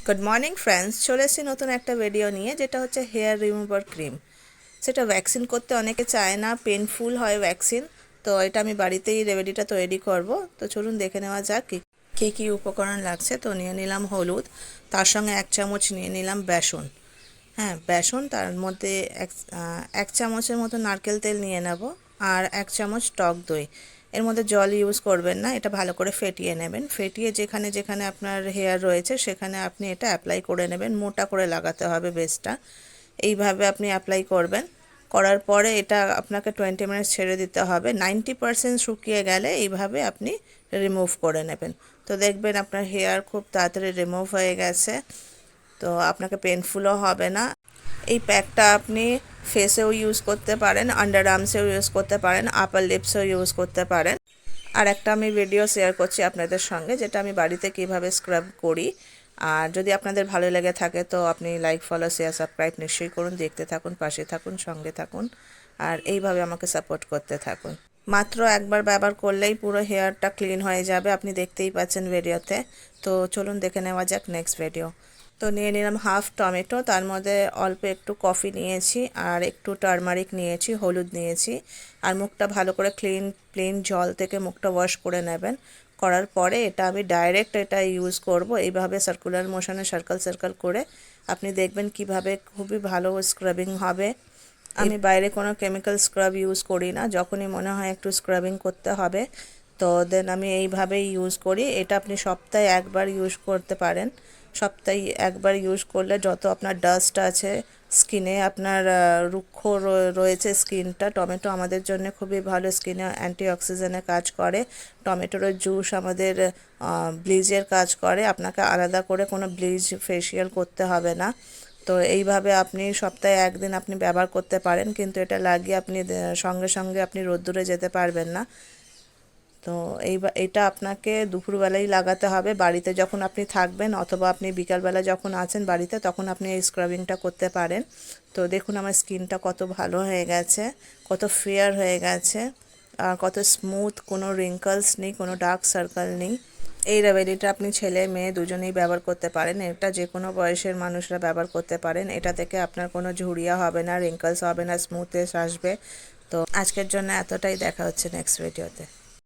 Good morning friends, চলে এসেছি নতুন একটা ভিডিও নিয়ে, যেটা হচ্ছে হেয়ার রিমুভার ক্রিম। সেটা ভ্যাকসিন করতে অনেকে চায় না, পেনফুল হয় ভ্যাকসিন। তো এটা আমি বাড়িতেই রেমেডিটা তৈরি করব। তো চলুন দেখে নেওয়া যাক কী কী উপকরণ লাগছে। তো নিয়ে নিলাম হলুদ, তার সঙ্গে 1 চামচ নিয়ে নিলাম বেসন। হ্যাঁ, বেসন, তার মধ্যে এক চামচের মতো নারকেল তেল নিয়ে নেব, আর 1 চামচ টক দই। এর মধ্যে জল ইউজ করবেন না, এটা ভালো করে ফেটিয়ে নেবেন। ফেটিয়ে যেখানে যেখানে আপনার হেয়ার রয়েছে সেখানে আপনি এটা অ্যাপ্লাই করে নেবেন। মোটা করে লাগাতে হবে বেসটা। এইভাবে আপনি অ্যাপ্লাই করবেন। করার পরে এটা আপনাকে 20 মিনিটস ছেড়ে দিতে হবে। 90% শুকিয়ে গেলে এইভাবে আপনি রিমুভ করে নেবেন। তো দেখবেন আপনার হেয়ার খুব তাড়াতাড়ি রিমুভ হয়ে গেছে। তো আপনাকে পেনফুলও হবে না। এই প্যাকটা আপনি ফেসেও ইউজ করতে পারেন, আন্ডার আর্মসেও ইউজ করতে পারেন, আপার লিপসেও ইউজ করতে পারেন। আর একটা আমি ভিডিও শেয়ার করছি আপনাদের সঙ্গে, যেটা আমি বাড়িতে কিভাবে স্ক্রাব করি। আর যদি আপনাদের ভালো লেগে থাকে তো আপনি লাইক, ফলো, শেয়ার, সাবস্ক্রাইব নিশ্চয়ই করুন। দেখতে থাকুন, পাশে থাকুন, সঙ্গে থাকুন, আর এইভাবে আমাকে সাপোর্ট করতে থাকুন। মাত্র একবার ব্যবহার করলেই পুরো হেয়ারটা ক্লিন হয়ে যাবে, আপনি দেখতেই পাচ্ছেন ভিডিওতে। তো চলুন দেখে নেওয়া যাক নেক্সট ভিডিও। তো নিয়ে নিলাম হাফ টমেটো, তার মধ্যে অল্প একটু কফি নিয়েছি, আর একটু টারমারিক নিয়েছি, হলুদ নিয়েছি। আর মুখটা ভালো করে প্লেন জল থেকে মুখটা ওয়াশ করে নেবেন। করার পরে এটা আমি ডাইরেক্ট এটা ইউজ করব। এইভাবে সার্কুলার মোশনে সার্কেল করে আপনি দেখবেন কিভাবে খুবই ভালো স্ক্রাবিং হবে। আমি বাইরে কোনো কেমিক্যাল স্ক্রাব ইউজ করি না। যখনই মনে হয় একটু স্ক্রাবিং করতে হবে, তো দেন আমি এইভাবেই ইউজ করি। এটা আপনি সপ্তাহে একবার ইউজ করতে পারেন। সপ্তাহে একবার ইউজ করলে যত আপনার ডাস্ট আছে স্কিনে, আপনার রুক্ষ রয়েছে স্কিনটা, টমেটো আমাদের জন্য খুবই ভালো, স্কিনে অ্যান্টিঅক্সিডেন্টের কাজ করে। টমেটোর জুস আমাদের ব্লিচের কাজ করে। আপনাকে আলাদা করে কোনো ব্লিচ ফেসিয়াল করতে হবে না। তো এইভাবে আপনি সপ্তাহে একদিন আপনি ব্যবহার করতে পারেন, কিন্তু এটা লাগিয়ে আপনি সঙ্গে সঙ্গে আপনি রোদ্দুরে যেতে পারবেন না। তো এটা আপনাকে দুপুরবেলাই লাগাতে হবে বাড়িতে যখন আপনি থাকবেন, অথবা আপনি বিকালবেলা যখন আছেন বাড়িতে, তখন আপনি এই স্ক্রাবিংটা করতে পারেন। তো দেখুন আমার স্কিনটা কত ভালো হয়ে গেছে, কত ফেয়ার হয়ে গেছে, আর কত স্মুথ, কোনো রিঙ্কলস নেই, কোনো ডার্ক সার্কেল নেই। এই রেমেডিটা আপনি ছেলে মেয়ে দুজনেই ব্যবহার করতে পারেন। এটা যে কোনো বয়সের মানুষরা ব্যবহার করতে পারেন। এটা থেকে আপনার কোনো ঝুরিয়া হবে না, রিঙ্কলস হবে না, স্মুথনেস আসবে। তো আজকের জন্য এতটাই, দেখা হচ্ছে নেক্সট ভিডিওতে।